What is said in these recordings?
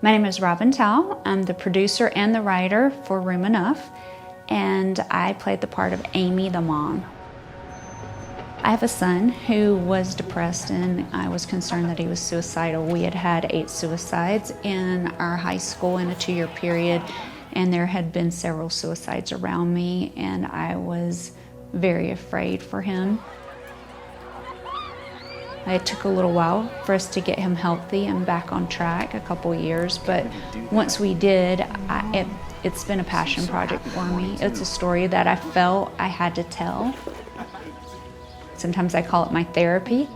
My name is Robin Towle. I'm the producer and the writer for Room Enough, and I played the part of Amy, the mom. I have a son who was depressed, and I was concerned that he was suicidal. We had had 8 suicides in our high school in a 2-year period, and there had been several suicides around me, and I was very afraid for him. It took a little while for us to get him healthy and back on track, a couple years, but once we did, it's been a passion project for me. It's a story that I felt I had to tell. Sometimes I call it my therapy.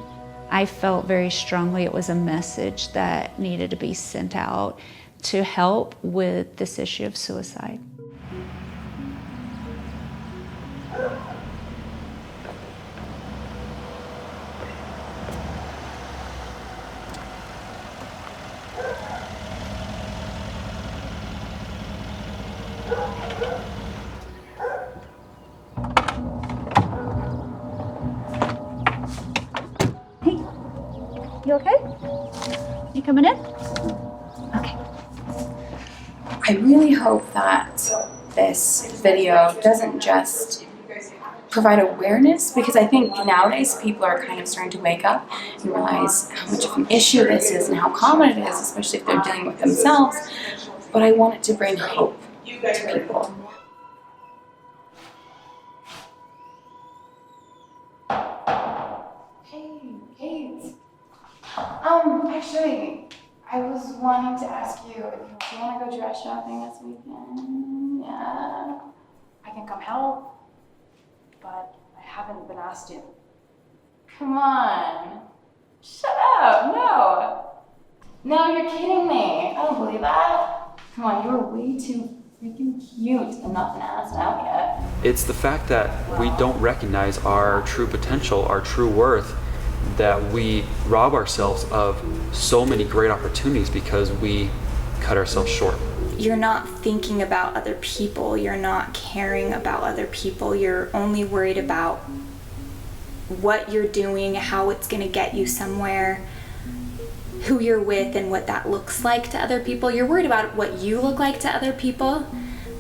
I felt very strongly it was a message that needed to be sent out to help with this issue of suicide. Hey, you okay? You coming in? Okay. I really hope that this video doesn't just provide awareness, because I think nowadays people are kind of starting to wake up and realize how much of an issue this is and how common it is, especially if they're dealing with themselves. But I want it to bring hope to people. Hey, Kate. Actually, I was wanting to ask you if you want to go dress shopping this weekend. Yeah, I can come help, but I haven't been asked yet. Come on. Shut up. No, you're kidding me. I don't believe that. Come on, you're way too freaking cute and not been asked out yet. It's the fact that we don't recognize our true potential, our true worth, that we rob ourselves of so many great opportunities because we cut ourselves short. You're not thinking about other people, you're not caring about other people, you're only worried about what you're doing, how it's gonna get you somewhere, who you're with and what that looks like to other people. You're worried about what you look like to other people,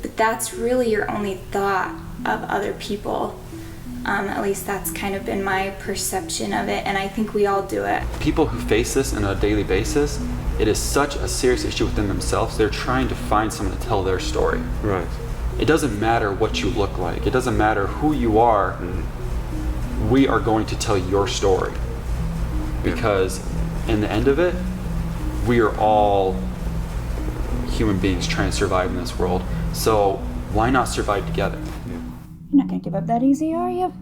but that's really your only thought of other people. At least that's kind of been my perception of it, and I think we all do it. People who face this on a daily basis, it is such a serious issue within themselves. They're trying to find someone to tell their story. Right. It doesn't matter what you look like. It doesn't matter who you are. We are going to tell your story. Because in the end of it, we are all human beings trying to survive in this world. So why not survive together? You're not gonna give up that easy, are you?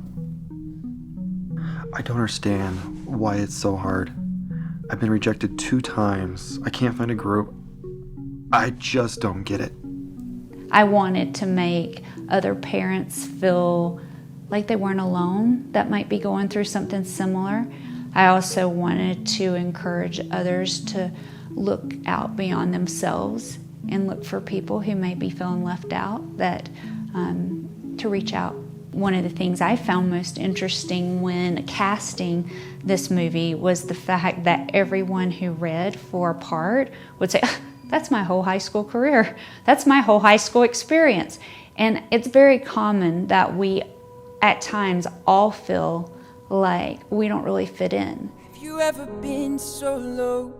I don't understand why it's so hard. I've been rejected 2 times. I can't find a group. I just don't get it. I wanted to make other parents feel like they weren't alone that might be going through something similar. I also wanted to encourage others to look out beyond themselves and look for people who may be feeling left out, that to reach out. One of the things I found most interesting when casting this movie was the fact that everyone who read for a part would say, that's my whole high school career. That's my whole high school experience. And it's very common that we, at times, all feel like we don't really fit in. Have you ever been so low?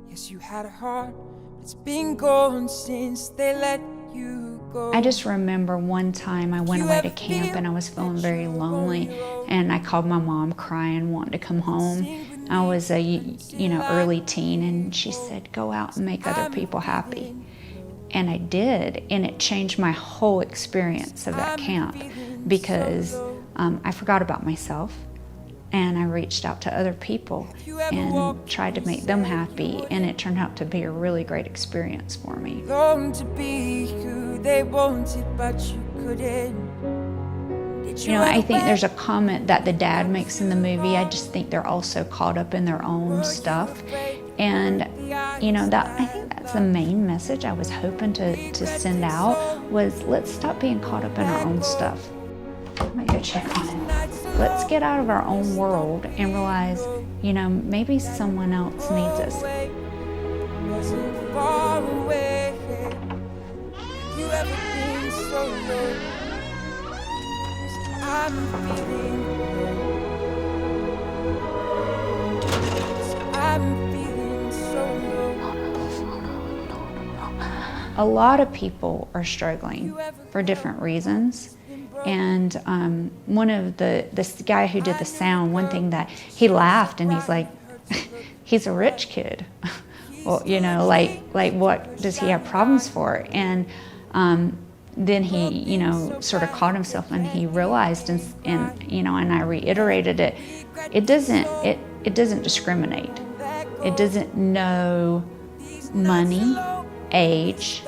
Yes, you had a heart, but it's been gone since they let you go. I just remember one time I went away to camp and I was feeling very lonely, and I called my mom crying, wanting to come home. I was a early teen, and she said, go out and make other people happy. And I did, and it changed my whole experience of that camp, because I forgot about myself, and I reached out to other people and tried to make them happy, and it turned out to be a really great experience for me. Long to be who they wanted, but you couldn't. I think there's a comment that the dad makes in the movie. I just think they're all so caught up in their own stuff, and that I think that's the main message I was hoping to send out, was let's stop being caught up in our own stuff. I'm gonna go check on it. Let's get out of our own world and realize, maybe someone else needs us. isn't far away. Have you ever been so low? 'Cause I'm feeling low. 'Cause I'm feeling so low. A lot of people are struggling for different reasons. And one of this guy who did the sound, one thing that he laughed and he's like, he's a rich kid. Well, you know, like what does he have problems for? And then he, you know, sort of caught himself and he realized, and you know, and I reiterated it. It doesn't discriminate. It doesn't know money, age,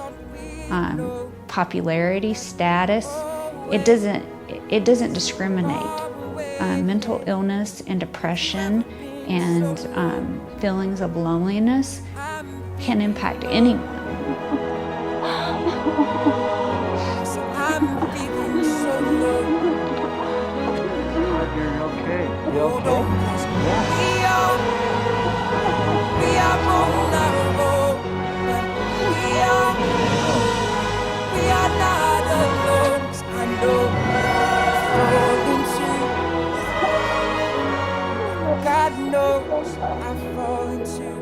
popularity, status. It doesn't discriminate. Mental illness and depression and feelings of loneliness can impact anyone. I'm feeling so low. You're okay. You Hold okay? on, 'cause we are on our road, but we are not alone. 'Cause I know I've fallen too. God knows I've fallen too.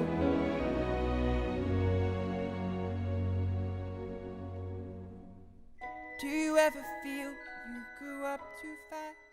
Do you ever feel you grew up too fast?